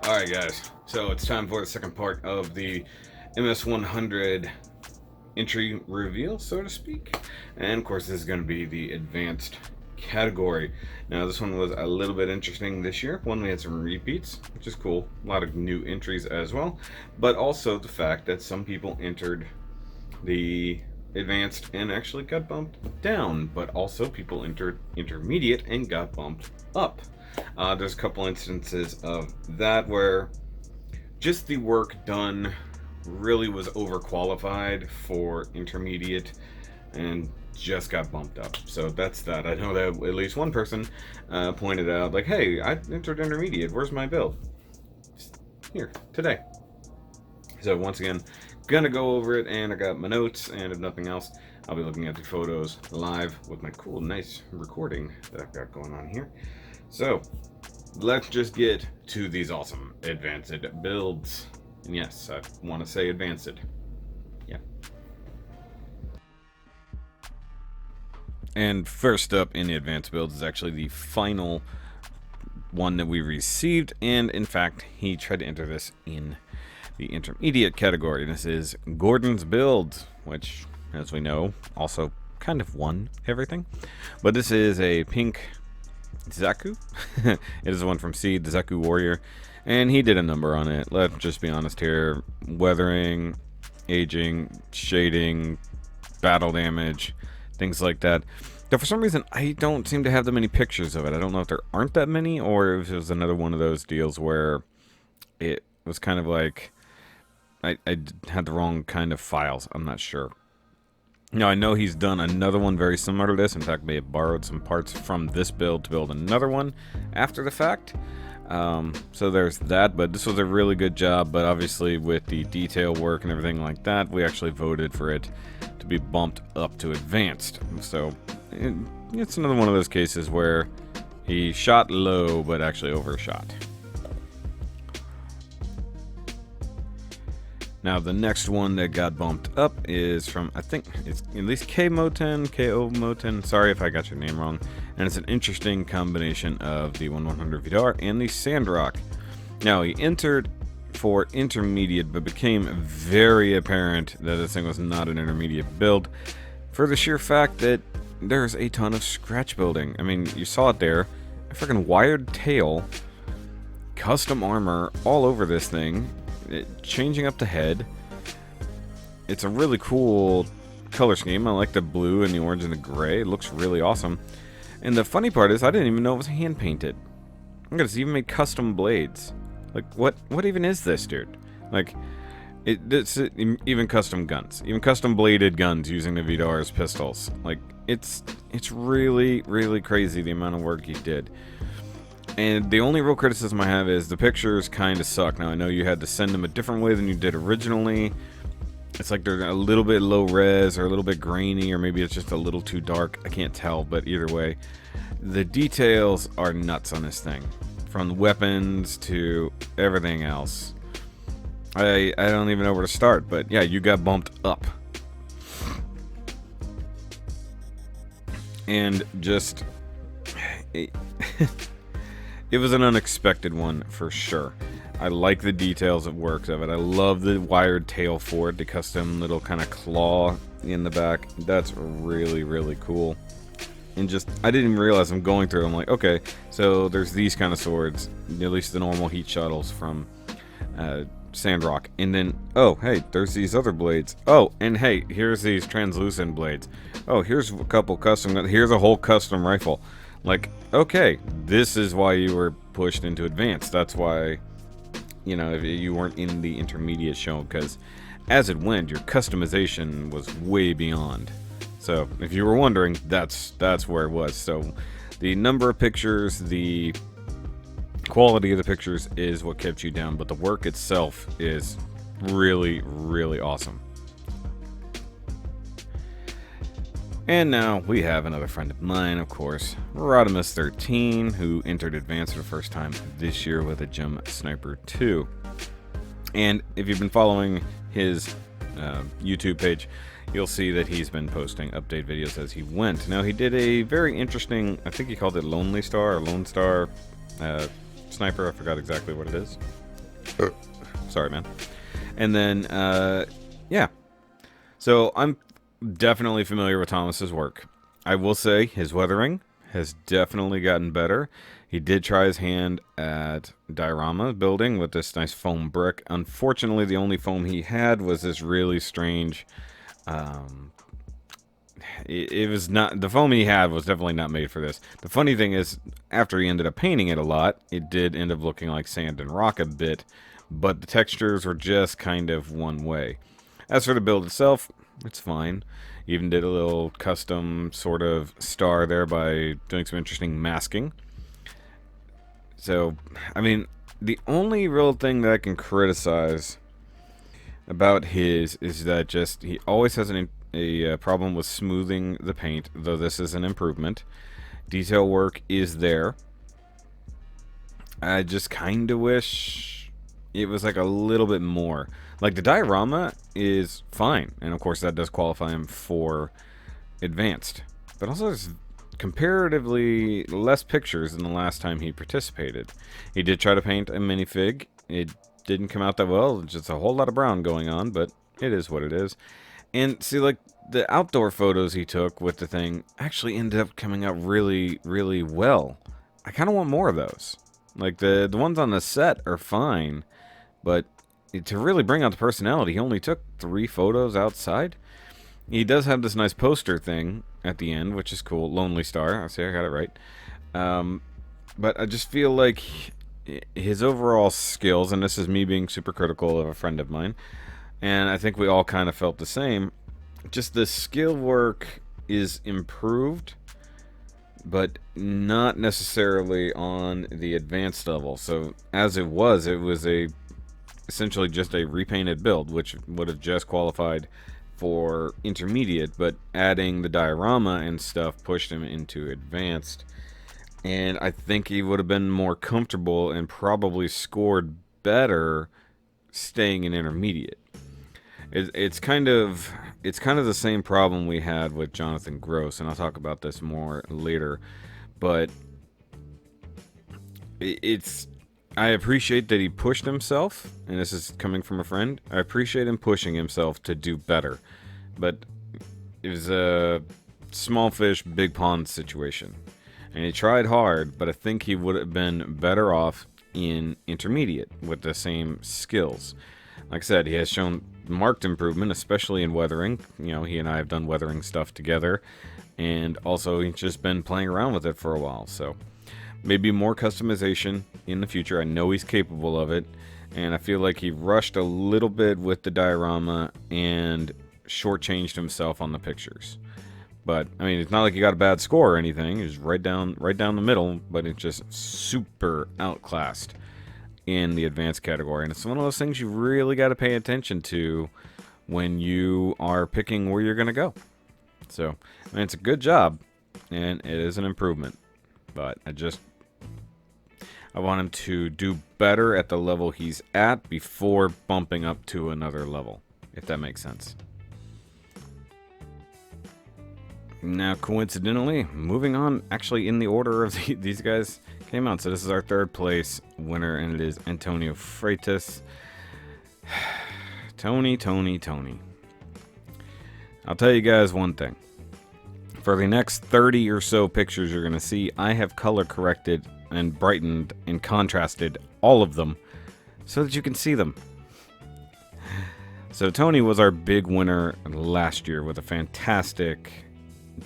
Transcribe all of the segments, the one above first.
Alright guys, so it's time for the second part of the MS100 entry reveal, so to speak. And of course this is going to be the advanced category. Now this one was a little bit interesting this year. One, we had some repeats, which is cool. A lot of new entries as well. But also the fact that some people entered the advanced and actually got bumped down, but also people entered intermediate and got bumped up. There's a couple instances of that where just the work done really was overqualified for intermediate and just got bumped up. So that's that. I know that at least one person pointed out, like, hey, I entered intermediate. Where's my build? Just here, today. So once again, gonna go over it, and I got my notes, and if nothing else, I'll be looking at the photos live with my cool, nice recording that I've got going on here. So let's just get to these awesome advanced builds. And yes, I want to say advanced. Yeah. And first up in the advanced builds is actually the final one that we received, and in fact, he tried to enter this in the intermediate category. This is Gordon's build, which, as we know, also kind of won everything. But this is a pink Zaku. It is the one from Seed, the Zaku Warrior, and he did a number on it. Let's just be honest here. Weathering, aging, shading, battle damage, things like that. Now, for some reason, I don't seem to have that many pictures of it. I don't know if there aren't that many, or if it was another one of those deals where it was kind of like I had the wrong kind of files. I'm not sure. Now, I know he's done another one very similar to this. In fact, may have borrowed some parts from this build to build another one after the fact. So there's that, but this was a really good job. But obviously, with the detail work and everything like that, we actually voted for it to be bumped up to advanced. So it's another one of those cases where he shot low, but actually overshot. Now, the next one that got bumped up is from, I think it's at least K-Moten, sorry if I got your name wrong. And it's an interesting combination of the 1/100 Vidar and the Sandrock. Now, he entered for intermediate, but became very apparent that this thing was not an intermediate build for the sheer fact that there's a ton of scratch building. I mean, you saw it there. A freaking wired tail, custom armor all over this thing. Changing up the head. It's a really cool color scheme. I like the blue and the orange and the gray. It looks really awesome. And the funny part is I didn't even know it was hand painted. Look at this, even made custom blades. Like, what even is this, dude? Like, it's even custom guns. Even custom bladed guns using the Vidar's pistols. Like, it's really, really crazy the amount of work he did. And the only real criticism I have is the pictures kind of suck. Now, I know you had to send them a different way than you did originally. It's like they're a little bit low res or a little bit grainy, or maybe it's just a little too dark. I can't tell, but either way, the details are nuts on this thing. From the weapons to everything else. I don't even know where to start, but yeah, you got bumped up. And just... It was an unexpected one for sure. I like the details of works of it. I love the wired tail for it, the custom little kind of claw in the back. That's really, really cool. And just, I didn't even realize I'm going through. I'm like, okay, so there's these kind of swords, at least the normal heat shuttles from Sandrock. And then, oh, hey, there's these other blades. Oh, and hey, here's these translucent blades. Oh, here's a couple custom, here's a whole custom rifle. Like, okay, this is why you were pushed into advanced. That's why, you know, you weren't in the intermediate show, because as it went, your customization was way beyond. So, if you were wondering, that's where it was. So, the number of pictures, the quality of the pictures is what kept you down, but the work itself is really, really awesome. And now we have another friend of mine, of course, Rodimus13, who entered Advanced for the first time this year with a Gem Sniper 2. And if you've been following his YouTube page, you'll see that he's been posting update videos as he went. Now, he did a very interesting, I think he called it Lonely Star or Lone Star Sniper. I forgot exactly what it is. Sorry, man. And then, yeah. So I'm definitely familiar with Thomas's work. I will say his weathering has definitely gotten better. He did try his hand at diorama building with this nice foam brick. Unfortunately, the only foam he had was this really strange... It was not... The foam he had was definitely not made for this. The funny thing is, after he ended up painting it a lot, it did end up looking like sand and rock a bit, but the textures were just kind of one way. As for the build itself, it's fine. Even did a little custom sort of star there by doing some interesting masking. So, I mean, the only real thing that I can criticize about his is that just he always has a problem with smoothing the paint, though this is an improvement. Detail work is there. I just kind of wish it was like a little bit more. Like the diorama is fine, and of course that does qualify him for advanced. But also there's comparatively less pictures than the last time he participated. He did try to paint a minifig. It didn't come out that well, just a whole lot of brown going on, but it is what it is. And see, like, the outdoor photos he took with the thing actually ended up coming out really, really well. I kind of want more of those. Like, the ones on the set are fine, but to really bring out the personality, he only took 3 photos outside. He does have this nice poster thing at the end, which is cool. Lonely Star. I see, I got it right. But I just feel like his overall skills, and this is me being super critical of a friend of mine, and I think we all kind of felt the same, just the skill work is improved, but not necessarily on the advanced level. So as it was essentially just a repainted build, which would have just qualified for intermediate, but adding the diorama and stuff pushed him into advanced. And I think he would have been more comfortable and probably scored better staying in intermediate. It's kind of the same problem we had with Johnathan Gross, and I'll talk about this more later. But I appreciate that he pushed himself, and this is coming from a friend. I appreciate him pushing himself to do better, but it was a small fish, big pond situation, and he tried hard. But I think he would have been better off in intermediate with the same skills. Like I said, he has shown marked improvement, especially in weathering. You know, he and I have done weathering stuff together, and also he's just been playing around with it for a while. So maybe more customization in the future. I know he's capable of it, and I feel like he rushed a little bit with the diorama and shortchanged himself on the pictures. But I mean, it's not like he got a bad score or anything. It's right down the middle, but it's just super outclassed in the advanced category. And it's one of those things you really got to pay attention to when you are picking where you're going to go. So, I mean, it's a good job, and it is an improvement. But I want him to do better at the level he's at before bumping up to another level, if that makes sense. Now, coincidentally, moving on, actually in the order of these guys came out. So this is our 3rd place winner, and it is Antonio Freitas. Tony. I'll tell you guys one thing. For the next 30 or so pictures you're going to see, I have color corrected and brightened and contrasted all of them so that you can see them. So Tony was our big winner last year with a fantastic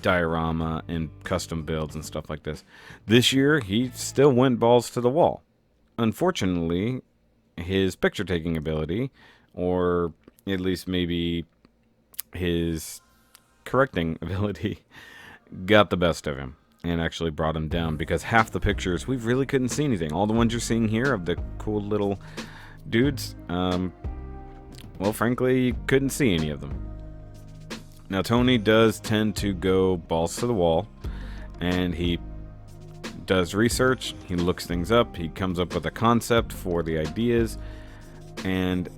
diorama and custom builds and stuff like this. This year, he still went balls to the wall. Unfortunately, his picture taking ability, or at least maybe his correcting ability, got the best of him and actually brought him down, because half the pictures we really couldn't see anything. All the ones you're seeing here of the cool little dudes, well, frankly, you couldn't see any of them. Now, Tony does tend to go balls to the wall, and he does research, he looks things up, he comes up with a concept for the ideas, and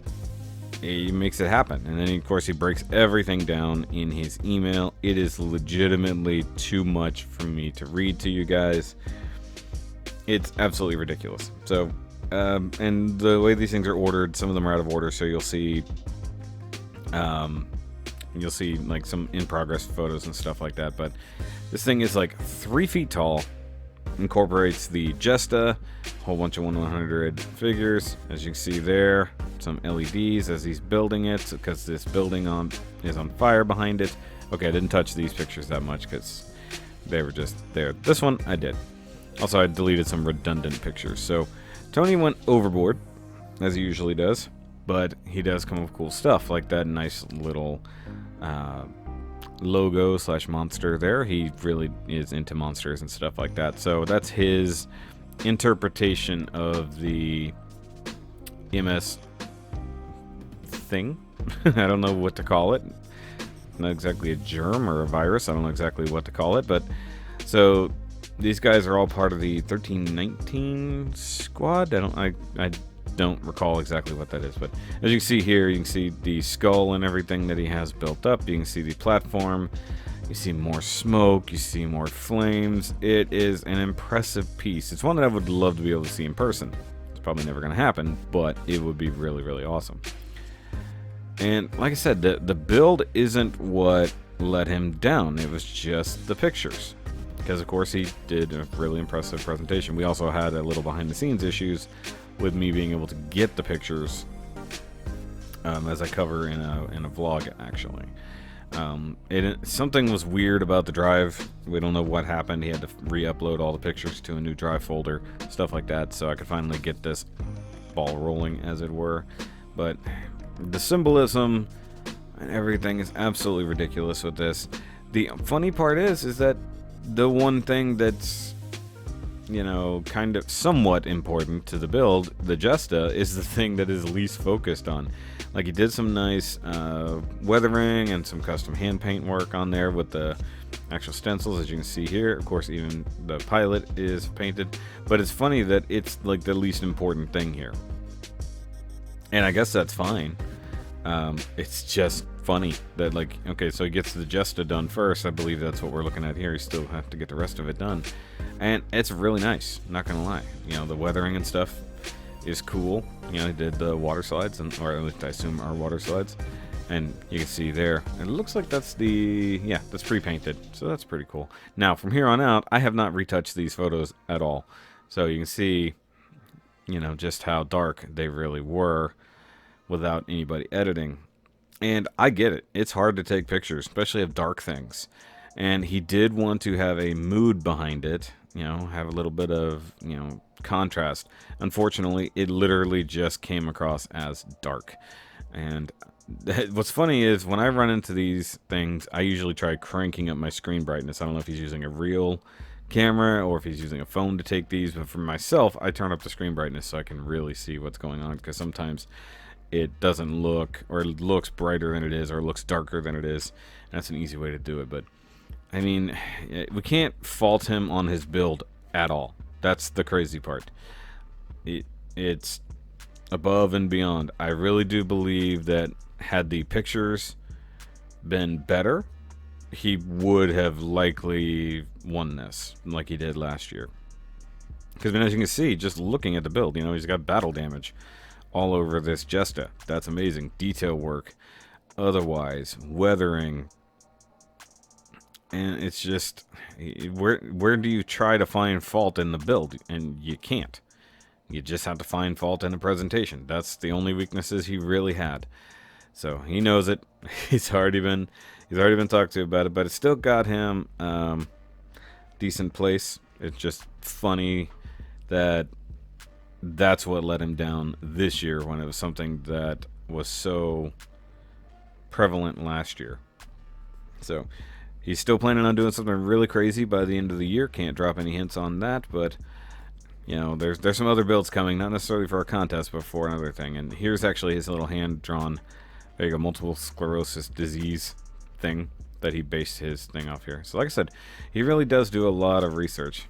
he makes it happen. And then, of course, he breaks everything down in his email. It is legitimately too much for me to read to you guys. It's absolutely ridiculous. So, And the way these things are ordered, some of them are out of order, so you'll see like some in progress photos and stuff like that. But this thing is like 3 feet tall, incorporates the Jesta, a whole bunch of 1/100 figures, as you can see there, some LEDs as he's building it, because this building is on fire behind it. Okay, I didn't touch these pictures that much because they were just there. This one I did. Also, I deleted some redundant pictures. So Tony went overboard, as he usually does, but he does come up with cool stuff, like that nice little logo / monster there. He really is into monsters and stuff like that. So that's his interpretation of the MS thing. I don't know what to call it. Not exactly a germ or a virus. I don't know exactly what to call it, but so these guys are all part of the 1319 squad. I don't recall exactly what that is, but as you can see here, you can see the skull and everything that he has built up. You can see the platform. You see more smoke. You see more flames. It is an impressive piece. It's one that I would love to be able to see in person. It's probably never going to happen, but it would be really, really awesome. And like I said, the build isn't what let him down. It was just the pictures. Because, of course, he did a really impressive presentation. We also had a little behind-the-scenes issues with me being able to get the pictures, as I cover in a vlog, actually. Something was weird about the drive. We don't know what happened. He had to re-upload all the pictures to a new drive folder, stuff like that, so I could finally get this ball rolling, as it were. But the symbolism and everything is absolutely ridiculous with this. The funny part is that the one thing that's, you know, kind of somewhat important to the build, the Jesta, is the thing that is least focused on. Like, he did some nice weathering and some custom hand paint work on there with the actual stencils, as you can see here. Of course, even the pilot is painted, but it's funny that it's like the least important thing here. And I guess that's fine. It's just funny that, like, okay, so he gets the Jesta done first. I believe that's what we're looking at here. He still has to get the rest of it done. And it's really nice, not gonna lie. You know, the weathering and stuff is cool. You know, he did the water slides, or at least I assume are water slides. And you can see there, it looks like that's that's pre-painted. So that's pretty cool. Now, from here on out, I have not retouched these photos at all. So you can see, you know, just how dark they really were without anybody editing. And I get it. It's hard to take pictures, especially of dark things. And he did want to have a mood behind it, you know, have a little bit of, you know, contrast. Unfortunately, it literally just came across as dark. And what's funny is when I run into these things, I usually try cranking up my screen brightness. I don't know if he's using a real camera or if he's using a phone to take these, but for myself, I turn up the screen brightness so I can really see what's going on, because sometimes it doesn't look, or it looks brighter than it is, or it looks darker than it is. And that's an easy way to do it. But I mean, we can't fault him on his build at all. That's the crazy part. It's above and beyond. I really do believe that had the pictures been better, he would have likely won this like he did last year. Because, as you can see, just looking at the build, you know, he's got battle damage all over this Jesta. That's amazing. Detail work, otherwise, weathering. And it's just, where do you try to find fault in the build? And you can't. You just have to find fault in the presentation. That's the only weaknesses he really had. So he knows it. He's already been talked to about it, but it still got him decent place. It's just funny that that's what let him down this year when it was something that was so prevalent last year. So he's still planning on doing something really crazy by the end of the year. Can't drop any hints on that, but you know, there's some other builds coming, not necessarily for a contest, but for another thing. And here's actually his little hand-drawn, there you go, multiple sclerosis disease thing that he based his thing off here. So like I said, he really does do a lot of research.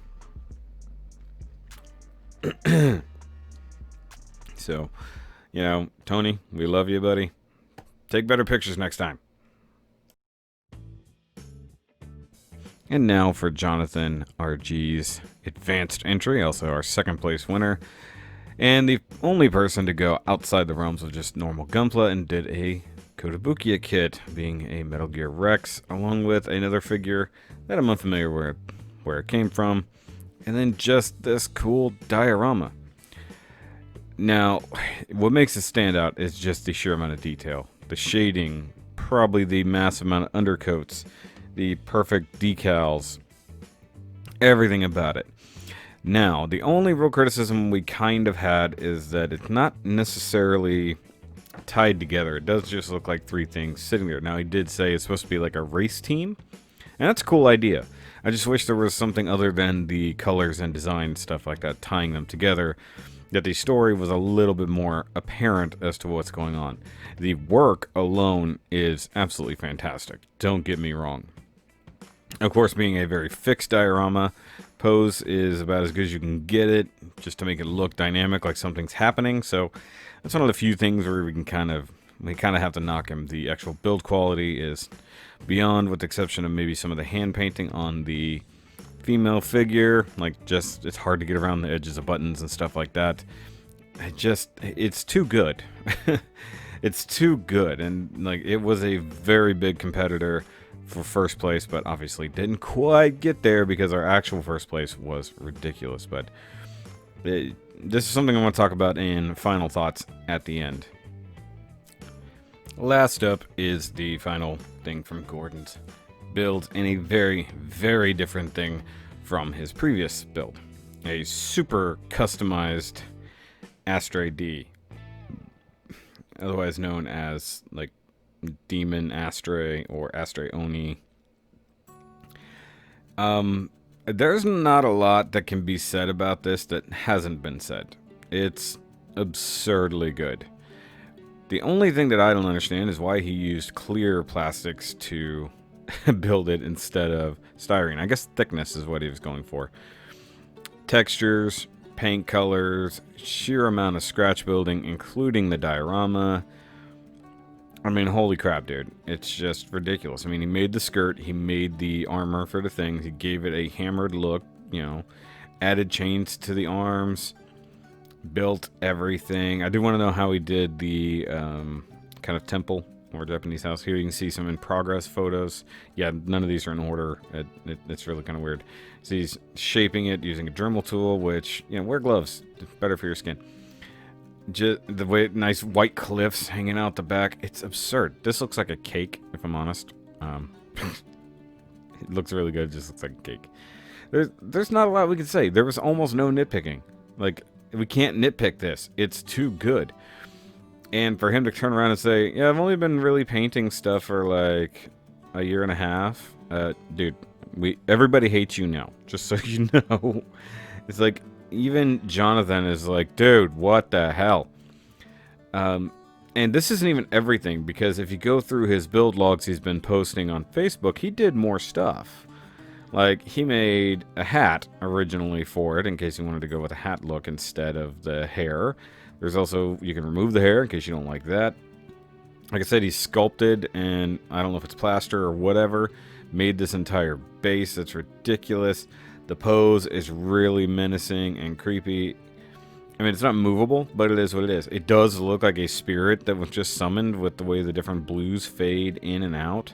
So, you know, Tony, we love you, buddy. Take better pictures next time. And now for Johnathan RG's advanced entry, also our second place winner. And the only person to go outside the realms of just normal Gunpla and did a Kotobukiya kit, being a Metal Gear Rex, along with another figure that I'm unfamiliar where it came from, and then just this cool diorama. Now, what makes it stand out is just the sheer amount of detail. The shading, probably the massive amount of undercoats, the perfect decals, everything about it. Now, the only real criticism we kind of had is that it's not necessarily tied together. It does just look like three things sitting there. Now, he did say it's supposed to be like a race team, and that's a cool idea. I just wish there was something other than the colors and design, stuff like that, tying them together, that the story was a little bit more apparent as to what's going on. The work alone is absolutely fantastic. Don't get me wrong. Of course, being a very fixed diorama, pose is about as good as you can get it, just to make it look dynamic, like something's happening. So that's one of the few things where we kind of have to knock him. The actual build quality is beyond, with the exception of maybe some of the hand painting on the female figure. Like, just, it's hard to get around the edges of buttons and stuff like that. It's too good. It's too good, and like, it was a very big competitor for first place, but obviously didn't quite get there because our actual first place was ridiculous. But this is something I want to talk about in final thoughts at the end. Last up is the final thing from Gordon's build, and a very, very different thing from his previous build. A super customized Asteroid D, otherwise known as like Demon Astray or Astray Oni. There's not a lot that can be said about this that hasn't been said. It's absurdly good. The only thing that I don't understand is why he used clear plastics to build it instead of styrene. I guess thickness is what he was going for. Textures, paint colors, sheer amount of scratch building, including the diorama. I mean, holy crap, dude. It's just ridiculous. I mean, he made the skirt, he made the armor for the things, he gave it a hammered look, you know, added chains to the arms, built everything. I do want to know how he did the kind of temple or Japanese house. Here you can see some in progress photos. Yeah, none of these are in order. It's really kind of weird. So he's shaping it using a Dremel tool, which, you know, wear gloves. It's better for your skin. Just the way, nice white cliffs hanging out the back. It's absurd. This looks like a cake, if I'm honest. It looks really good. It just looks like a cake. There's not a lot we can say. There was almost no nitpicking. Like, we can't nitpick this. It's too good. And for him to turn around and say, yeah, I've only been really painting stuff for like a year and a half. Dude, everybody hates you now, just so you know. It's like, even Johnathan is like, dude, what the hell? And this isn't even everything, because if you go through his build logs he's been posting on Facebook, he did more stuff. Like, he made a hat originally for it, in case you wanted to go with a hat look instead of the hair. There's also, you can remove the hair in case you don't like that. Like I said, he sculpted, and I don't know if it's plaster or whatever, made this entire base. That's ridiculous. The pose is really menacing and creepy. I mean, it's not movable, but it is what it is. It does look like a spirit that was just summoned with the way the different blues fade in and out.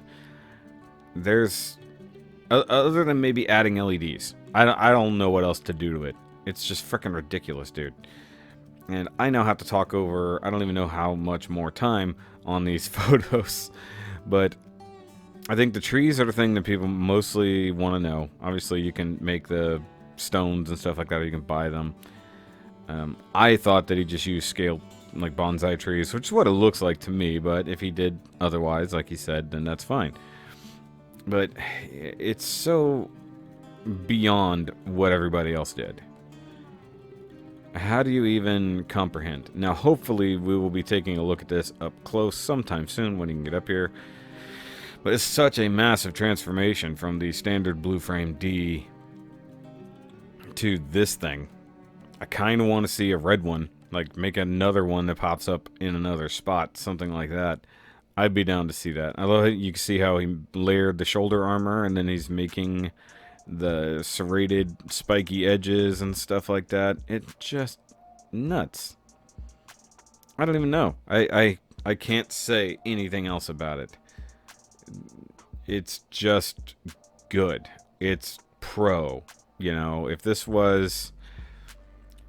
There's, other than maybe adding LEDs, I don't know what else to do to it. It's just freaking ridiculous, dude. And I now have to talk over, I don't even know how much more time on these photos. But I think the trees are the thing that people mostly want to know. Obviously, you can make the stones and stuff like that, or you can buy them. I thought that he just used scaled, like, bonsai trees, which is what it looks like to me, but if he did otherwise, like he said, then that's fine. But it's so beyond what everybody else did. How do you even comprehend? Now, hopefully, we will be taking a look at this up close sometime soon when he can get up here. But it's such a massive transformation from the standard blue frame D to this thing. I kind of want to see a red one. Like, make another one that pops up in another spot. Something like that. I'd be down to see that. I love it. You can see how he layered the shoulder armor, and then he's making the serrated spiky edges and stuff like that. It just nuts. I don't even know. I can't say anything else about it. It's just good. It's pro. You know, if this was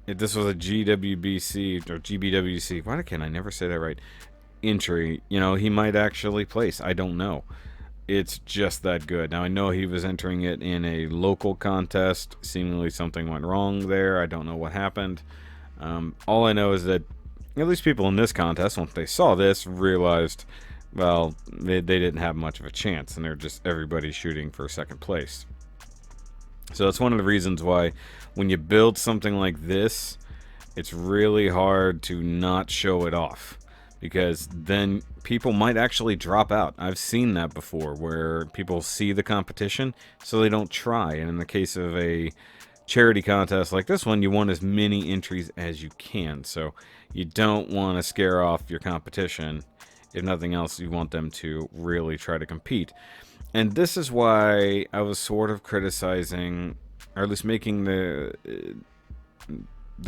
a GWBC or GBWC, why can't I never say that right? Entry, you know, he might actually place. I don't know. It's just that good. Now, I know he was entering it in a local contest. Seemingly something went wrong there. I don't know what happened. All I know is that at least people in this contest, once they saw this, realized, well, they didn't have much of a chance, and they're just everybody shooting for second place. So that's one of the reasons why when you build something like this, it's really hard to not show it off, because then people might actually drop out. I've seen that before, where people see the competition, so they don't try. And in the case of a charity contest like this one, you want as many entries as you can. So you don't want to scare off your competition. If nothing else, you want them to really try to compete. And this is why I was sort of criticizing, or at least making the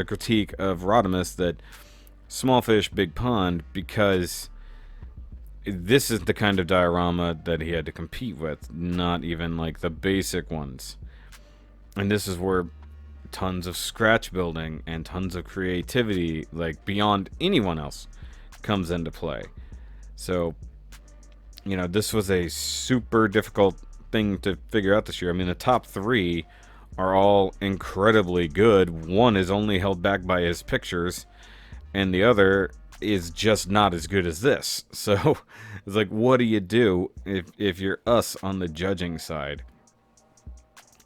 critique of Rodimus that small fish, big pond, because this is the kind of diorama that he had to compete with, not even like the basic ones. And this is where tons of scratch building and tons of creativity, like beyond anyone else, comes into play. So, you know, this was a super difficult thing to figure out this year. I mean, the top three are all incredibly good. One is only held back by his pictures, and the other is just not as good as this. So it's like, what do you do if you're us on the judging side?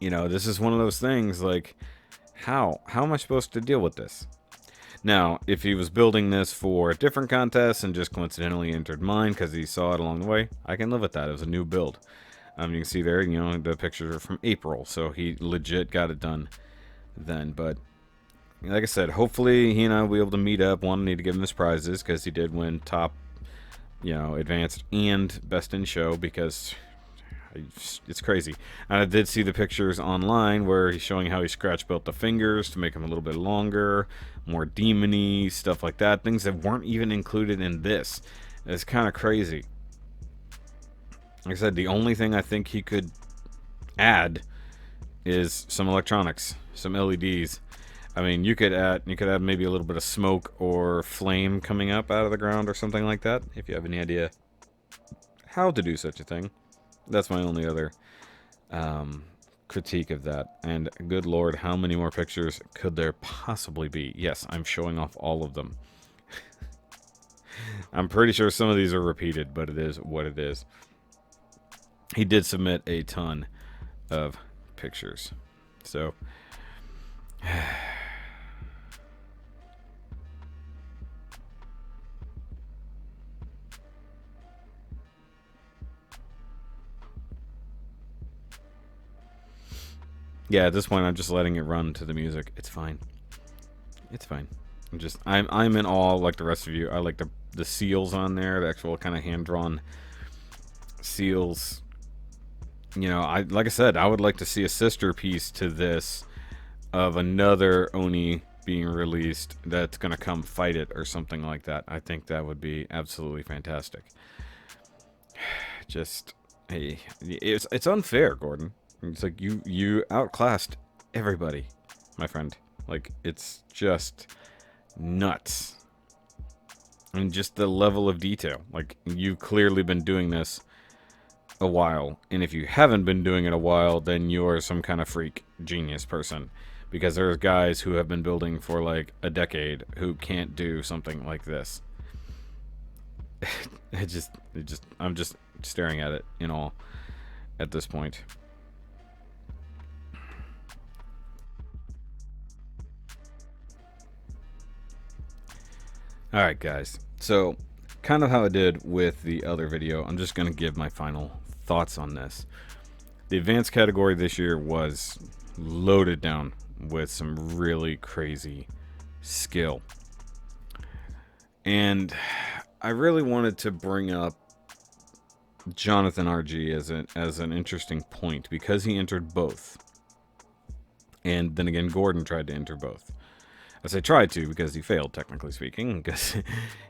You know, this is one of those things, like, how am I supposed to deal with this? Now, if he was building this for a different contest and just coincidentally entered mine because he saw it along the way, I can live with that. It was a new build. You can see there, you know, the pictures are from April, so he legit got it done then. But like I said, hopefully he and I will be able to meet up. One, need to give him his prizes because he did win top, you know, advanced and best in show, because it's crazy. And I did see the pictures online where he's showing how he scratch built the fingers to make them a little bit longer, more demony, stuff like that. Things that weren't even included in this. It's kind of crazy. Like I said, the only thing I think he could add is some electronics, some LEDs. I mean, you could add maybe a little bit of smoke or flame coming up out of the ground or something like that, if you have any idea how to do such a thing. That's my only other critique of that. And good lord, how many more pictures could there possibly be? Yes, I'm showing off all of them. I'm pretty sure some of these are repeated, but it is what it is. He did submit a ton of pictures. So yeah, at this point I'm just letting it run to the music. It's fine. It's fine. I'm in awe like the rest of you. I like the seals on there, the actual kind of hand-drawn seals. You know, like I said, I would like to see a sister piece to this of another Oni being released that's going to come fight it or something like that. I think that would be absolutely fantastic. Just, hey, it's unfair, Gordon. It's like you outclassed everybody, my friend. Like, it's just nuts. And just the level of detail. Like, you've clearly been doing this a while, and if you haven't been doing it a while, then you're some kind of freak genius person, because there's guys who have been building for like a decade who can't do something like this. I'm just staring at it in awe at this point. Alright guys, so kind of how I did with the other video, I'm just going to give my final thoughts on this. The advanced category this year was loaded down with some really crazy skill. And I really wanted to bring up Johnathan RG as an interesting point, because he entered both. And then again, Gordon tried to enter both. I say tried to because he failed, technically speaking, because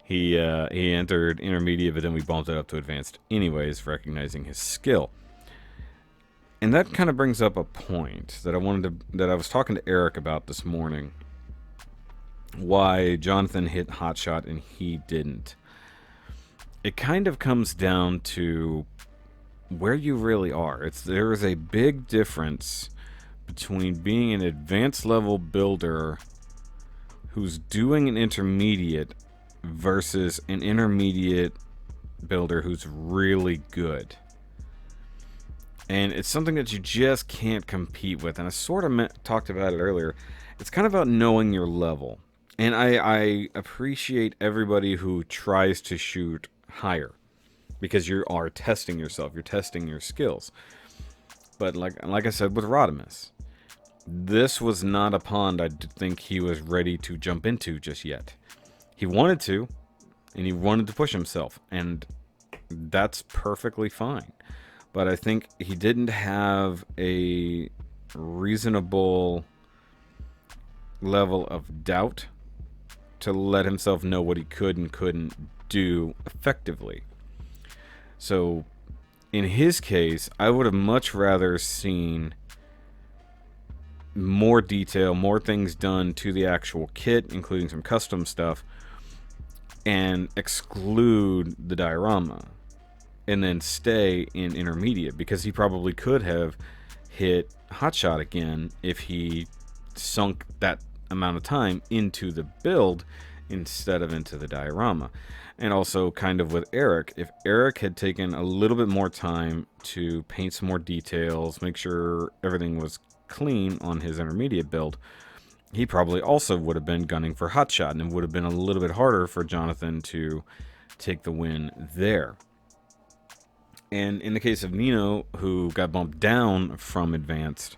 he entered intermediate, but then we bumped it up to advanced anyways, recognizing his skill. And that kind of brings up a point that I was talking to Eric about this morning. Why Johnathan hit Hotshot and he didn't. It kind of comes down to where you really are. There is a big difference between being an advanced level builder who's doing an intermediate versus an intermediate builder who's really good. And it's something that you just can't compete with. And I sort of talked about it earlier. It's kind of about knowing your level. And I appreciate everybody who tries to shoot higher, because you are testing yourself. You're testing your skills. But like I said with Rodimus, this was not a pond I think he was ready to jump into just yet. He wanted to, and he wanted to push himself, and that's perfectly fine. But I think he didn't have a reasonable level of doubt to let himself know what he could and couldn't do effectively. So in his case, I would have much rather seen more detail, more things done to the actual kit, including some custom stuff, and exclude the diorama, and then stay in intermediate, because he probably could have hit Hotshot again if he sunk that amount of time into the build instead of into the diorama. And also kind of with Eric, if Eric had taken a little bit more time to paint some more details, make sure everything was clean on his intermediate build, he probably also would have been gunning for Hotshot, and it would have been a little bit harder for Johnathan to take the win there. And in the case of Nino, who got bumped down from advanced,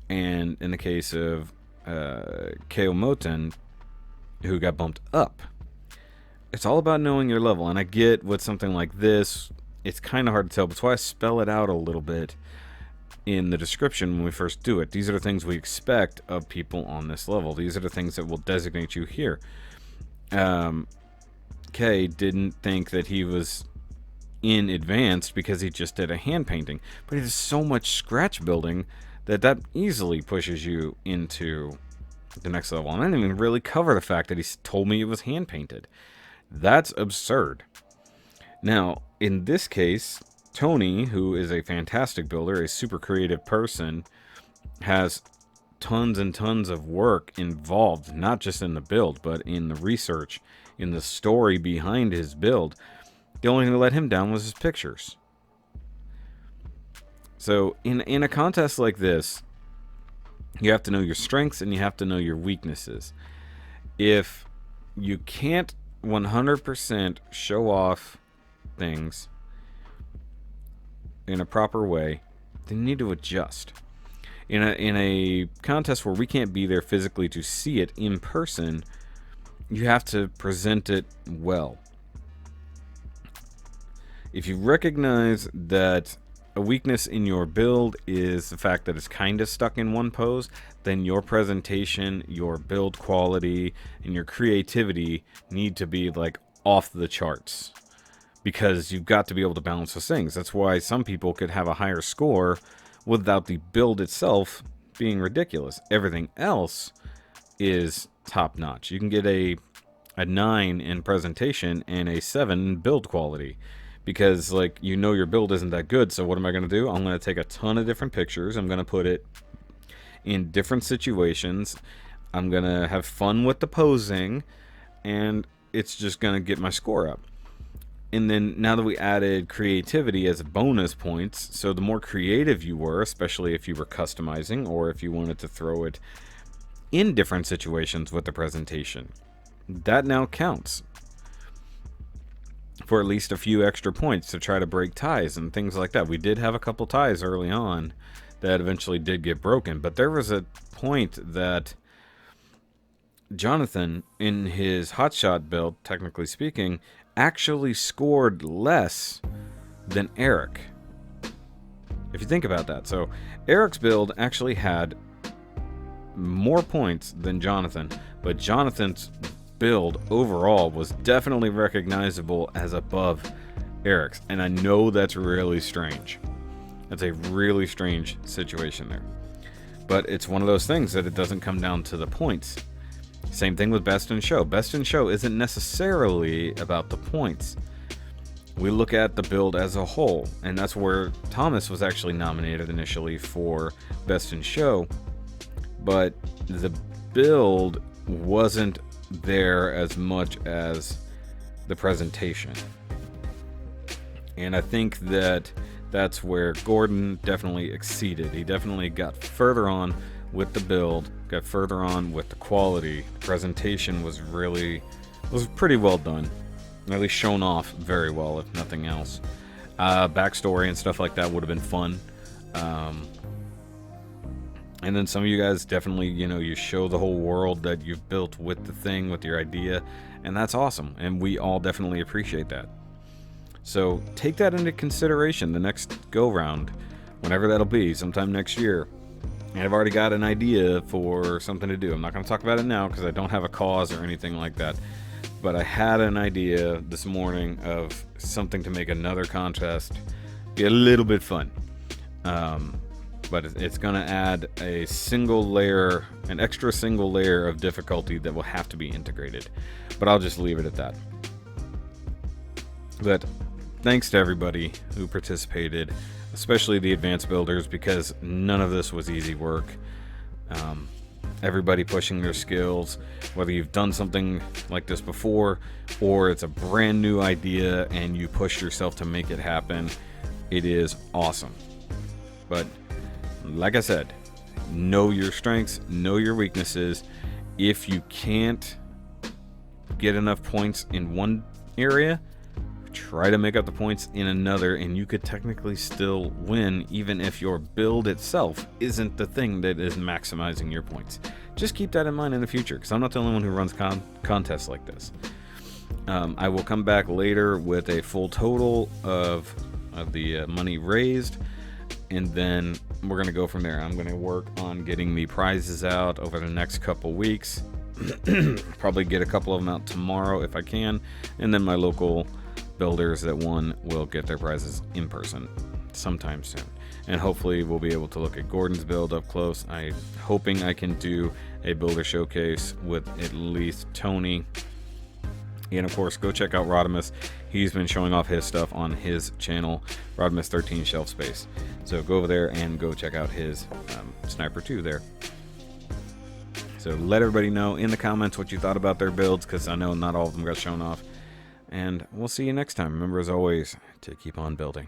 and in the case of Kamo, who got bumped up, it's all about knowing your level. And I get with something like this, it's kind of hard to tell, but that's why I spell it out a little bit in the description when we first do it. These are the things we expect of people on this level. These are the things that will designate you here. Kay didn't think that he was in advanced because he just did a hand painting, but he does so much scratch building that easily pushes you into the next level. And I didn't even really cover the fact that he told me it was hand painted. That's absurd. Now, in this case, Tony, who is a fantastic builder, a super creative person, has tons and tons of work involved, not just in the build, but in the research, in the story behind his build. The only thing that let him down was his pictures. So in a contest like this, you have to know your strengths and you have to know your weaknesses. If you can't 100% show off things in a proper way, then you need to adjust. In a contest where we can't be there physically to see it in person, you have to present it well. If you recognize that a weakness in your build is the fact that it's kind of stuck in one pose, then your presentation, your build quality, and your creativity need to be like off the charts, because you've got to be able to balance those things. That's why some people could have a higher score without the build itself being ridiculous. Everything else is top notch. You can get a 9 in presentation and a 7 in build quality, because like, you know, your build isn't that good. So what am I going to do? I'm going to take a ton of different pictures. I'm going to put it in different situations. I'm going to have fun with the posing, and it's just going to get my score up. And then now that we added creativity as bonus points, so the more creative you were, especially if you were customizing or if you wanted to throw it in different situations with the presentation, that now counts for at least a few extra points to try to break ties and things like that. We did have a couple ties early on that eventually did get broken, but there was a point that Johnathan, in his hotshot build, technically speaking, actually scored less than Eric. If you think about that. So Eric's build actually had more points than Johnathan, but Jonathan's build overall was definitely recognizable as above Eric's, and I know that's really strange. That's a really strange situation there. But it's one of those things that it doesn't come down to the points. Same thing with Best in Show. Best in Show isn't necessarily about the points. We look at the build as a whole, and that's where Thomas was actually nominated initially for Best in Show, but the build wasn't there as much as the presentation. And I think that that's where Gordon definitely exceeded. He definitely got further on with the build, got further on with the quality. The presentation was pretty well done. At least shown off very well, if nothing else. Backstory and stuff like that would have been fun. And then some of you guys definitely, you show the whole world that you've built with the thing, with your idea, and that's awesome. And we all definitely appreciate that. So take that into consideration the next go round, whenever that'll be, sometime next year. And I've already got an idea for something to do. I'm not going to talk about it now because I don't have a cause or anything like that. But I had an idea this morning of something to make another contest be a little bit fun. But it's going to add an extra single layer of difficulty that will have to be integrated. But I'll just leave it at that. But thanks to everybody who participated, especially the advanced builders, because none of this was easy work. Everybody pushing their skills, whether you've done something like this before or it's a brand new idea and you pushed yourself to make it happen, it is awesome. But like I said, know your strengths, know your weaknesses. If you can't get enough points in one area, try to make up the points in another, and you could technically still win even if your build itself isn't the thing that is maximizing your points. Just keep that in mind in the future, because I'm not the only one who runs contests like this. I will come back later with a full total of the money raised, and then we're going to go from there. I'm going to work on getting the prizes out over the next couple weeks. Probably get a couple of them out tomorrow if I can, and then my local builders that won will get their prizes in person sometime soon, and hopefully we'll be able to look at Gordon's build up close. I'm hoping I can do a builder showcase with at least Tony, and of course go check out Rodimus. He's been showing off his stuff on his channel, Rodimus 13 Shelf Space, so go over there and go check out his Sniper 2 there. So let everybody know in the comments what you thought about their builds, because I know not all of them got shown off. And we'll see you next time. Remember, as always, to keep on building.